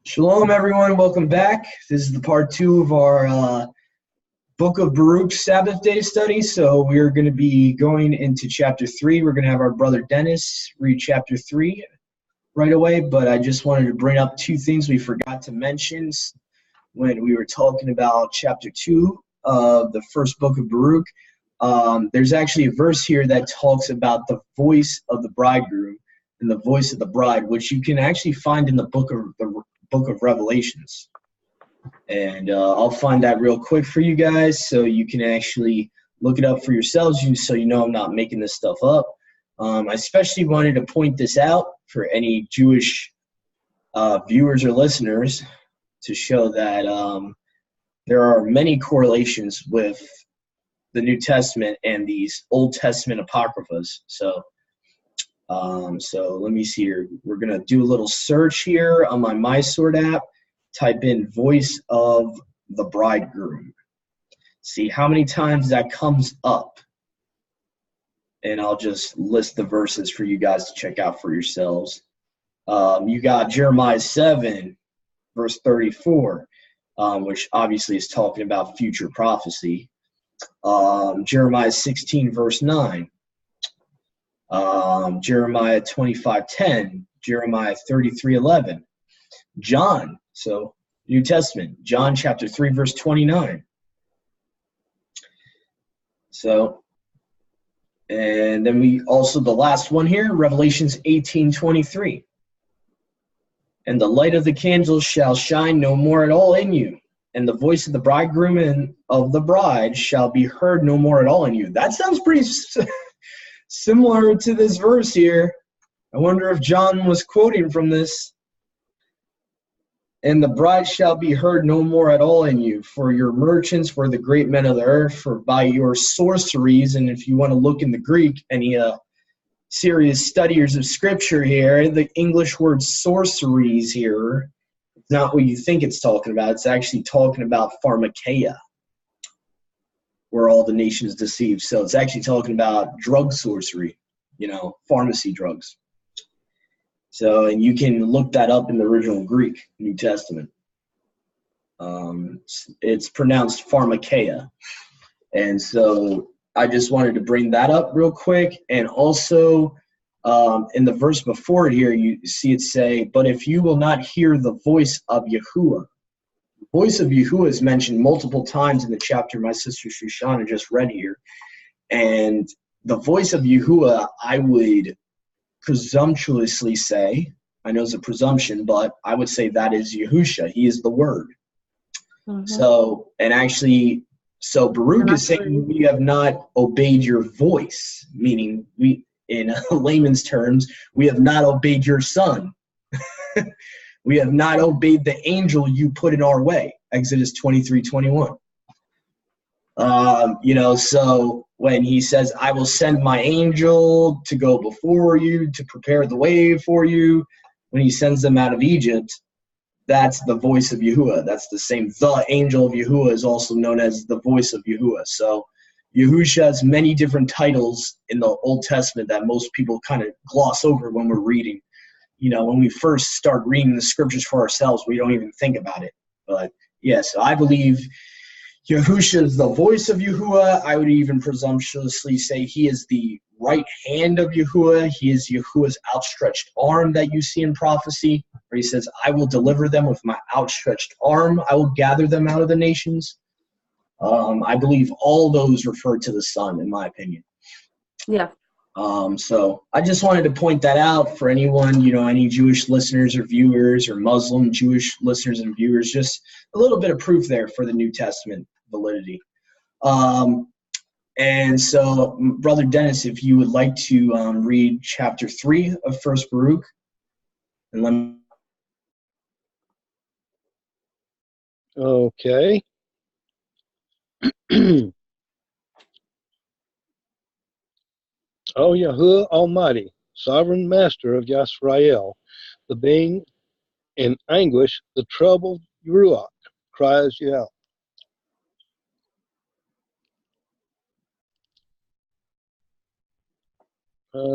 Shalom, everyone. Welcome back. This is the part 2 of our Book of Baruch Sabbath Day study. So we're going to be going into chapter 3. We're going to have our brother Dennis read chapter 3 right away. But I just wanted to bring up two things we forgot to mention when we were talking about chapter 2 of the first book of Baruch. There's actually a verse here that talks about the voice of the bridegroom and the voice of the bride, which you can actually find in the book of Revelations. And I'll find that real quick for you guys so you can actually look it up for yourselves, so you know I'm not making this stuff up. I especially wanted to point this out for any Jewish viewers or listeners to show that there are many correlations with the New Testament and these Old Testament apocryphas. So let me see here. We're going to do a little search here on my MySword app. Type in voice of the bridegroom. See how many times that comes up. And I'll just list the verses for you guys to check out for yourselves. You got Jeremiah 7, verse 34, which obviously is talking about future prophecy. Jeremiah 16, verse 9. Jeremiah 25:10, Jeremiah 33:11, John, so New Testament, John chapter 3, verse 29. So, and then we also, the last one here, Revelations 18:23. And the light of the candles shall shine no more at all in you, and the voice of the bridegroom and of the bride shall be heard no more at all in you. That sounds pretty similar to this verse here. I wonder if John was quoting from this. And the bride shall be heard no more at all in you, for your merchants were the great men of the earth, for by your sorceries, and if you want to look in the Greek, any serious studiers of scripture here, the English word sorceries here, it's not what you think it's talking about. It's actually talking about pharmakeia, where all the nations deceive. So it's actually talking about drug sorcery, pharmacy drugs. So, and you can look that up in the original Greek, New Testament. It's pronounced pharmakeia. And so I just wanted to bring that up real quick. And also in the verse before it here, you see it say, but if you will not hear the voice of Yahuwah. The voice of Yahuwah is mentioned multiple times in the chapter my sister Shoshana just read here. And the voice of Yahuwah, I would presumptuously say, I know it's a presumption, but I would say that is Yahusha. He is the word. Mm-hmm. So Baruch is saying we have not obeyed your voice, meaning we, in layman's terms, we have not obeyed your son. We have not obeyed the angel you put in our way. Exodus 23:21. So when he says, I will send my angel to go before you, to prepare the way for you, when he sends them out of Egypt, that's the voice of Yahuwah. That's the same. The angel of Yahuwah is also known as the voice of Yahuwah. So Yahusha has many different titles in the Old Testament that most people kind of gloss over when we're reading. When we first start reading the scriptures for ourselves, we don't even think about it. But yes, I believe Yahusha is the voice of Yahuwah. I would even presumptuously say he is the right hand of Yahuwah. He is Yahuwah's outstretched arm that you see in prophecy, where he says, I will deliver them with my outstretched arm. I will gather them out of the nations. I believe all those refer to the Son, in my opinion. Yeah. So I just wanted to point that out for anyone, any Jewish listeners or viewers, or Muslim Jewish listeners and viewers, just a little bit of proof there for the New Testament validity. And so, Brother Dennis, if you would like to read chapter 3 of First Baruch, and let me. Okay. O Yahuwah Almighty, sovereign master of Yisrael, the being in anguish, the troubled Ruach, cries you out.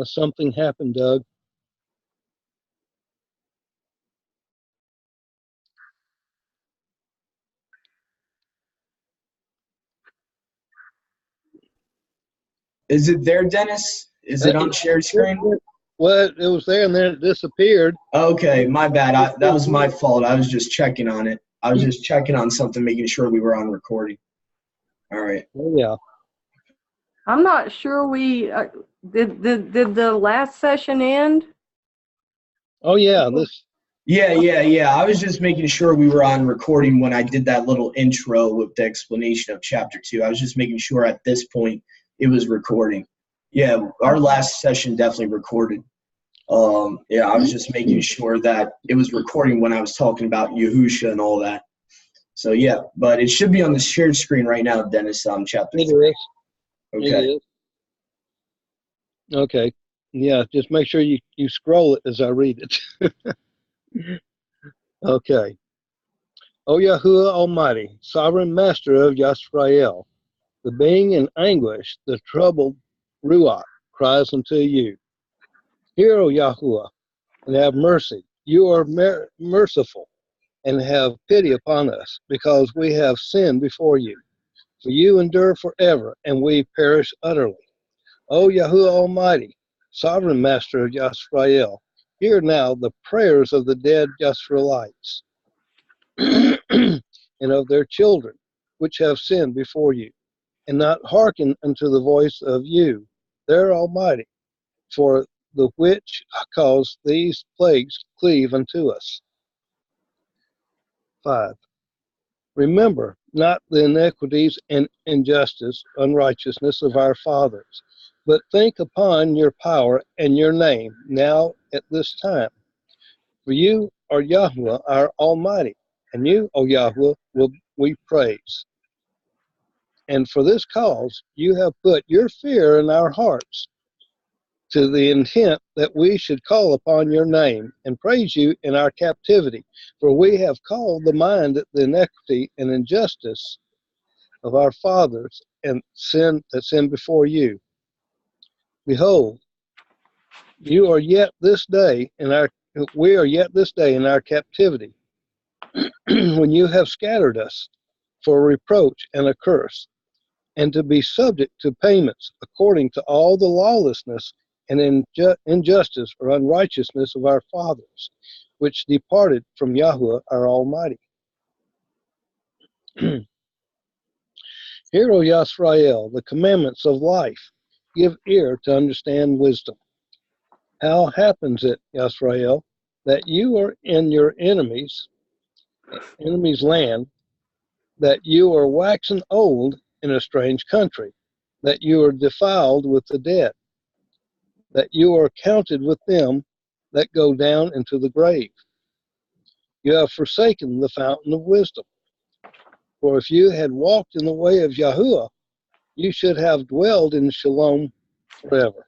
Something happened, Doug. Is it there, Dennis? Is it on shared screen? Well, it was there and then it disappeared. Okay, my bad. That was my fault. I was just checking on it. I was just checking on something, making sure we were on recording. All right. Oh, yeah. I'm not sure we did the last session end? Oh, yeah. Yeah. I was just making sure we were on recording when I did that little intro with the explanation of chapter 2. I was just making sure at this point it was recording. Yeah, our last session definitely recorded. I was just making sure that it was recording when I was talking about Yahusha and all that. So yeah, but it should be on the shared screen right now, Dennis, chapter 3. Okay. It is. Okay. Yeah, just make sure you scroll it as I read it. Okay. O Yahuwah Almighty, sovereign master of Yisrael, the being in anguish, the troubled Ruach cries unto you. Hear, O Yahuwah, and have mercy. You are merciful, and have pity upon us, because we have sinned before you. For you endure forever, and we perish utterly. O Yahuwah Almighty, sovereign master of Yisrael, hear now the prayers of the dead Yisraelites and of their children, which have sinned before you, and not hearken unto the voice of you, their Almighty, for the which cause these plagues cleave unto us. 5. Remember not the iniquities and injustice, unrighteousness of our fathers, but think upon your power and your name now at this time. For you are Yahweh, our Almighty, and you, O Yahweh, will we praise. And for this cause you have put your fear in our hearts, to the intent that we should call upon your name and praise you in our captivity. For we have called the mind the iniquity and injustice of our fathers and sin that sinned before you. Behold, we are yet this day in our captivity, when you have scattered us for reproach and a curse, and to be subject to payments according to all the lawlessness and injustice or unrighteousness of our fathers, which departed from Yahweh our Almighty. Hear, O Yisrael, the commandments of life. Give ear to understand wisdom. How happens it, Yisrael, that you are in your enemy's land, that you are waxen old in a strange country, that you are defiled with the dead, that you are counted with them that go down into the grave? You have forsaken the fountain of wisdom. For if you had walked in the way of Yahuwah, you should have dwelled in Shalom forever.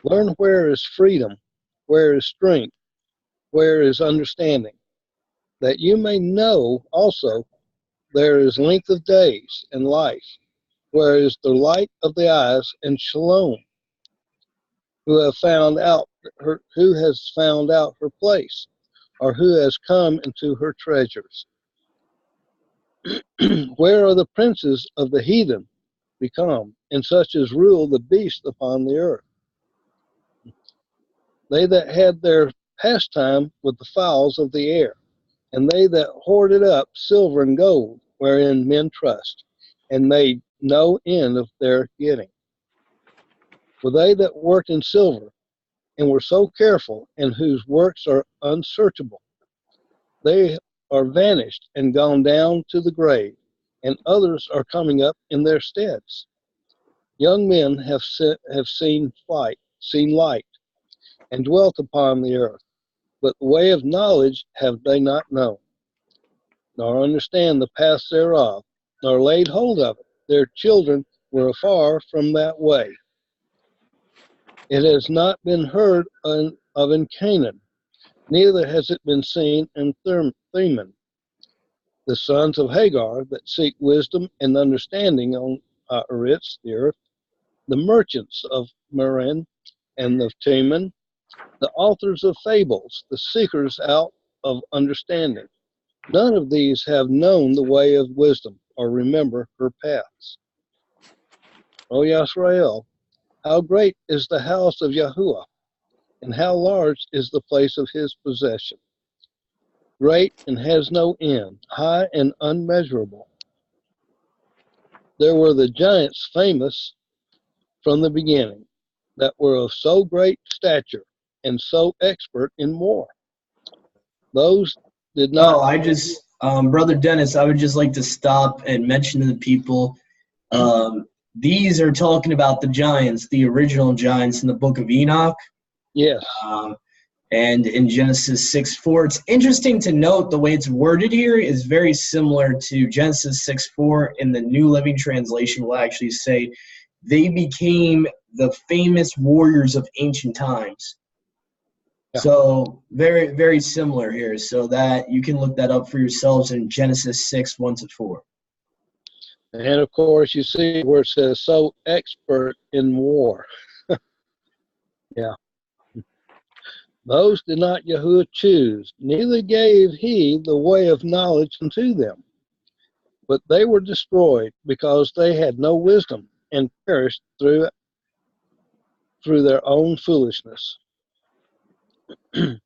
Learn where is freedom, where is strength, where is understanding, that you may know also there is length of days and life, where is the light of the eyes and Shalom, who has found out her place, or who has come into her treasures. Where are the princes of the heathen become, and such as rule the beasts upon the earth? They that had their pastime with the fowls of the air, and they that hoarded up silver and gold, wherein men trust, and made no end of their getting. For they that worked in silver, and were so careful, and whose works are unsearchable, they are vanished and gone down to the grave, and others are coming up in their steads. Young men have seen light, and dwelt upon the earth, but the way of knowledge have they not known, nor understand the paths thereof, nor laid hold of it. Their children were afar from that way. It has not been heard of in Canaan, neither has it been seen in Theman. The sons of Hagar that seek wisdom and understanding on Eretz, the earth, the merchants of Meran and of Teman, the authors of fables, the seekers out of understanding. None of these have known the way of wisdom, or remember her paths. O Yisrael, how great is the house of Yahuwah, and how large is the place of his possession. Great and has no end, high and unmeasurable. There were the giants famous from the beginning, that were of so great stature and so expert in war. Those did not. Oh, Brother Dennis, I would just like to stop and mention to the people, these are talking about the giants, the original giants in the book of Enoch. Yes. And in Genesis 6:4, it's interesting to note the way it's worded here is very similar to Genesis 6:4. In the New Living Translation will actually say, they became the famous warriors of ancient times. Yeah. So very, very similar here. So that you can look that up for yourselves in Genesis 6:1-4. And of course, you see where it says, so expert in war. Yeah. Those did not Yahuwah choose, neither gave he the way of knowledge unto them. But they were destroyed, because they had no wisdom, and perished through their own foolishness. Who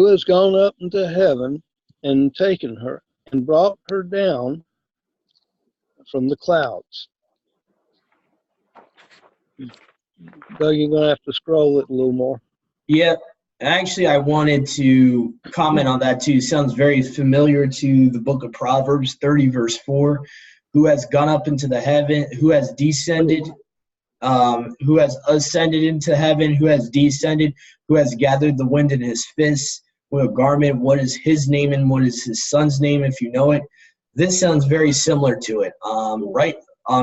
has gone up into heaven and taken her, and brought her down from the clouds? Doug, you're going to have to scroll it a little more. Yeah, actually, I wanted to comment on that too. Sounds very familiar to the book of Proverbs 30:4. Who has gone up into the heaven, who has descended, who has ascended into heaven, who has descended, who has gathered the wind in his fists with a garment, what is his name and what is his son's name, if you know it. This sounds very similar to it, right?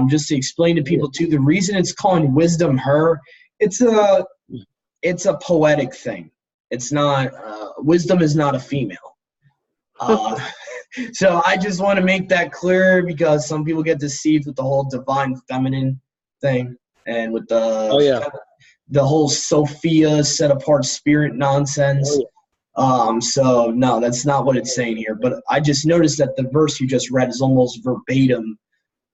Just to explain to people too, the reason it's calling wisdom her, it's a poetic thing. It's not, wisdom is not a female. So I just want to make that clear, because some people get deceived with the whole divine feminine thing and with the whole Sophia set apart spirit nonsense. So no, that's not what it's saying here. But I just noticed that the verse you just read is almost verbatim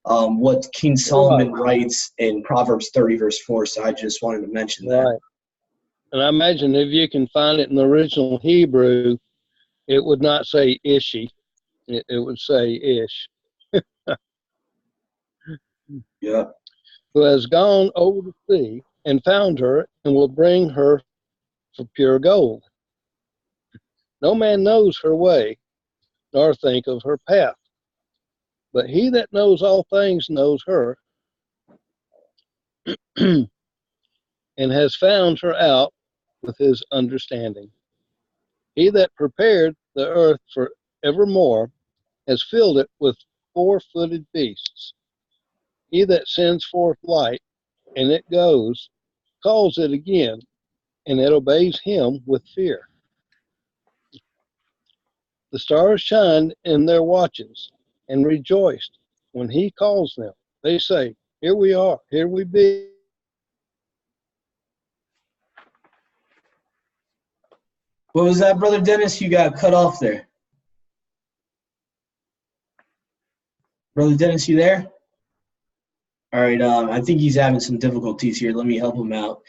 what King Solomon writes in Proverbs 30:4. So I just wanted to mention that. Right. And I imagine if you can find it in the original Hebrew, it would not say Ishi. It would say Ish. Yeah. Who has gone over the sea and found her, and will bring her for pure gold. No man knows her way, nor think of her path. But he that knows all things knows her, and has found her out with his understanding. He that prepared the earth for evermore has filled it with four-footed beasts. He that sends forth light, and it goes, calls it again, and it obeys him with fear. The stars shined in their watches, and rejoiced when he calls them. They say, here we are, here we be. What was that, Brother Dennis? You got cut off there. Brother Dennis, you there? All right, I think he's having some difficulties here. Let me help him out.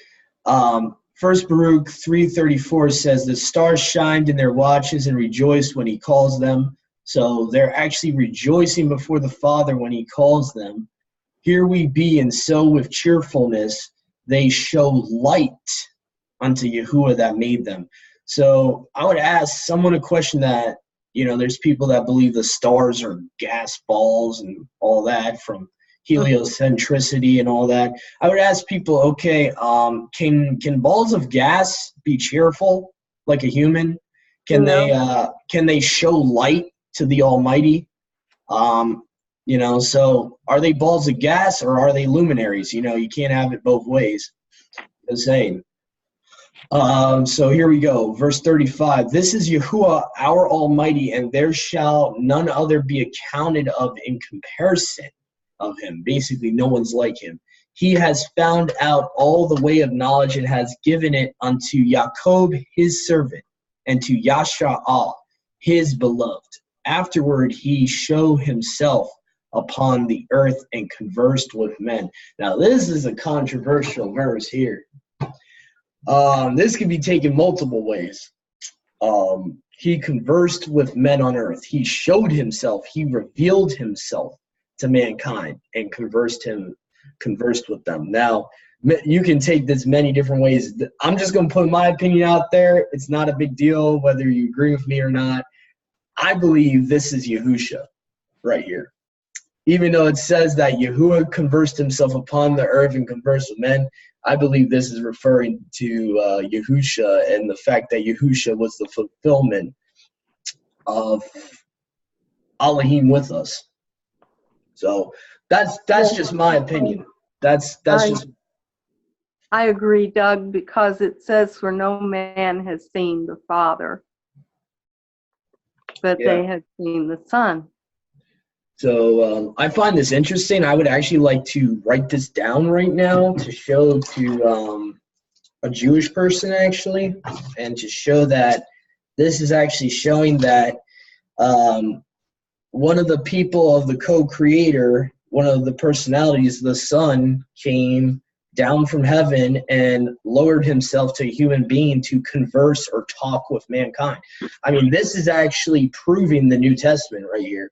First Baruch 3:34 says, the stars shined in their watches and rejoiced when he calls them. So they're actually rejoicing before the Father when he calls them. Here we be, and so with cheerfulness they show light unto Yahuwah that made them. So I would ask someone a question that, there's people that believe the stars are gas balls and all that, from heliocentricity and all that. I would ask people, okay, can balls of gas be cheerful like a human? Can they show light to the Almighty? So are they balls of gas or are they luminaries? You can't have it both ways. The same. So here we go, verse 35. This is Yahuwah, our Almighty, and there shall none other be accounted of in comparison of him. Basically, no one's like him. He has found out all the way of knowledge and has given it unto Jacob, his servant, and to Yasha'al, his beloved. Afterward, he show himself upon the earth and conversed with men. Now, this is a controversial verse here. This can be taken multiple ways. He conversed with men on earth. He showed himself. He revealed himself to mankind and conversed with them. Now, you can take this many different ways. I'm just going to put my opinion out there. It's not a big deal whether you agree with me or not. I believe this is Yahusha right here. Even though it says that Yahuwah conversed himself upon the earth and conversed with men, I believe this is referring to Yahusha and the fact that Yahusha was the fulfillment of Elohim with us. So that's just my opinion. That's just. I agree, Doug, because it says, "For no man has seen the Father, but they have seen the Son." So I find this interesting. I would actually like to write this down right now to show to a Jewish person, actually, and to show that this is actually showing that one of the people of the co-creator, one of the personalities, the Son, came down from heaven and lowered himself to a human being to converse or talk with mankind. I mean, this is actually proving the New Testament right here.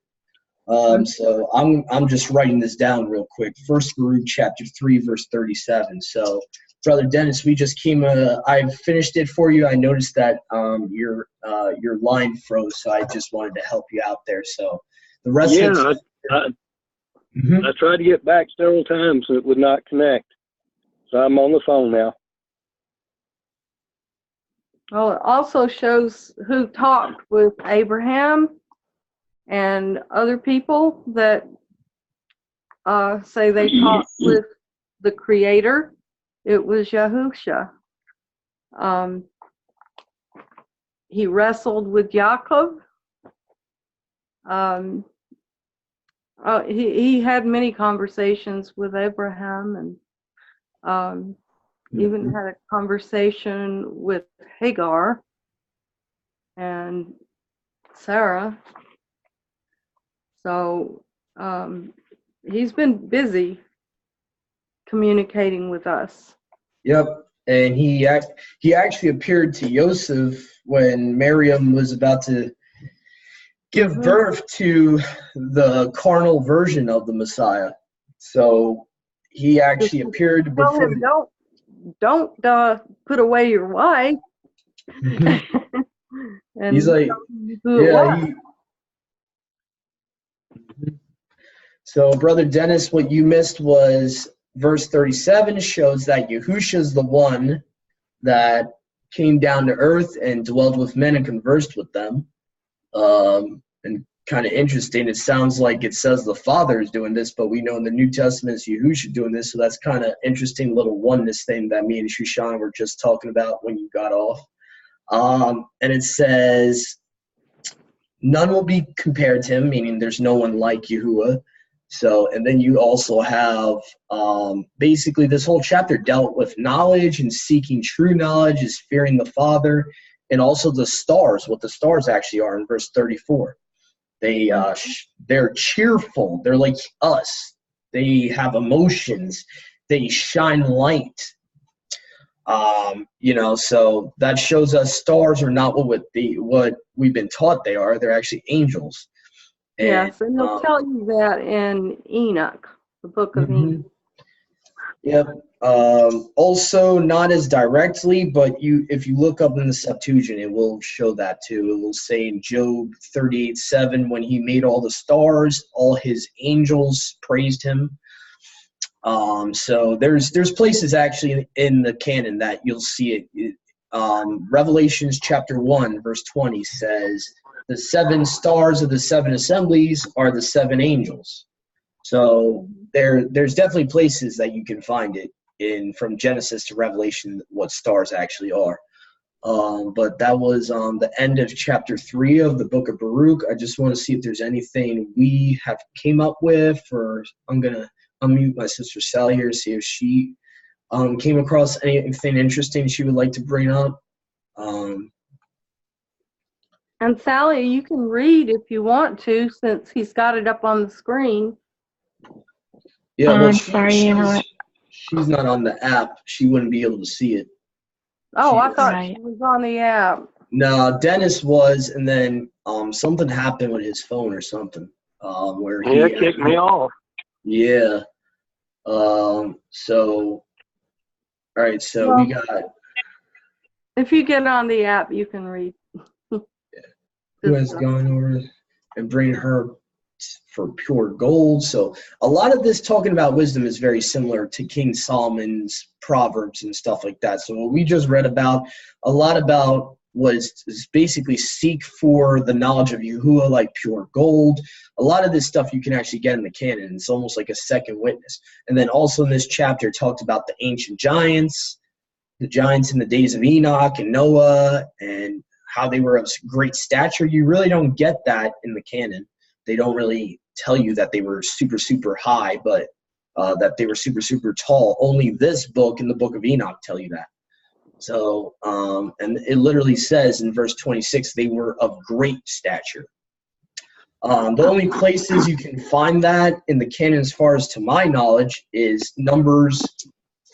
So I'm just writing this down real quick. First Baruch chapter 3, verse 37. So, Brother Dennis, we just came. I finished it for you. I noticed that your line froze, so I just wanted to help you out there. So the rest. Yeah, I tried to get back several times and it would not connect. So I'm on the phone now. Well, it also shows who talked with Abraham and other people that say they talked with the Creator. It was Yahusha. He wrestled with Yaakov. He had many conversations with Abraham, and even had a conversation with Hagar and Sarah. So he's been busy communicating with us. Yep, and he actually appeared to Joseph when Miriam was about to give birth to the carnal version of the Messiah. So he actually appeared before. Don't put away your wife. And he's like, So, Brother Dennis, what you missed was verse 37 shows that Yahusha is the one that came down to earth and dwelled with men and conversed with them. And kind of interesting, it sounds like it says the Father is doing this, but we know in the New Testament it's Yahusha doing this, so that's kind of interesting little oneness thing that me and Shoshana were just talking about when you got off. And it says, none will be compared to him, meaning there's no one like Yahuwah. So, and then you also have basically this whole chapter dealt with knowledge and seeking true knowledge is fearing the Father, and also the stars, what the stars actually are in verse 34. They're cheerful. They're like us. They have emotions. They shine light. So that shows us stars are not what we've been taught they are. They're actually angels. Yes, and they'll tell you that in Enoch, the book of Enoch. Yep. Also, not as directly, but if you look up in the Septuagint, it will show that too. It will say in Job 38:7, when he made all the stars, all his angels praised him. So there's places actually in the canon that you'll see it. Revelations chapter 1, verse 20 says, the 7 stars of the 7 assemblies are the 7 angels. So there's definitely places that you can find it in from Genesis to Revelation what stars actually are. But that was the end of chapter 3 of the book of Baruch. I just want to see if there's anything we have came up with, or I'm gonna unmute my sister Sally here to see if she came across anything interesting she would like to bring up. And Sally, you can read if you want to, since he's got it up on the screen. Yeah, well, I'm sorry, Emma. she's not on the app. She wouldn't be able to see it. Oh, I She- thought Right. she was on the app. No, Dennis was, and then something happened with his phone or something. Where he kicked me off. Yeah. So, all right. So Well, we got. if you get on the app, you can read. Who has gone over and bring her for pure gold. So a lot of this talking about wisdom is very similar to King Solomon's Proverbs and stuff like that. So what we just read about, a lot about was basically seek for the knowledge of Yahuwah like pure gold. A lot of this stuff you can actually get in the canon. It's almost like a second witness. And then also in this chapter it talked about the ancient giants, the giants in the days of Enoch and Noah, and how they were of great stature. You really don't get that in the canon. They don't really tell you that they were super, super high, but that they were super, super tall. Only this book and the book of Enoch tell you that. So, and it literally says in verse 26, they were of great stature. The only places you can find that in the canon, as far as to my knowledge, is Numbers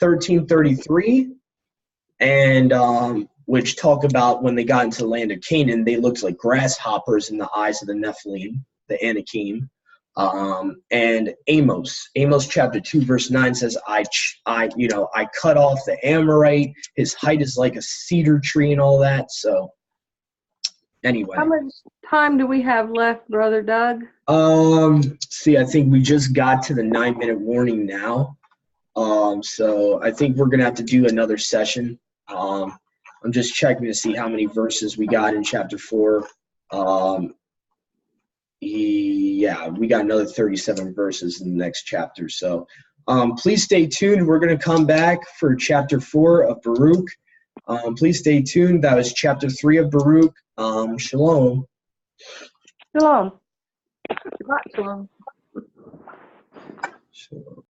13:33, and which talk about when they got into the land of Canaan, they looked like grasshoppers in the eyes of the Nephilim, the Anakim. And Amos chapter 2 verse 9 says, I cut off the Amorite. His height is like a cedar tree and all that. So anyway. How much time do we have left, Brother Doug? See, I think we just got to the 9-minute warning now. So I think we're gonna have to do another session. I'm just checking to see how many verses we got in chapter 4. Yeah, we got another 37 verses in the next chapter. So please stay tuned. We're going to come back for chapter 4 of Baruch. Please stay tuned. That was chapter 3 of Baruch. Shalom. Shalom. Shabbat shalom. Shalom.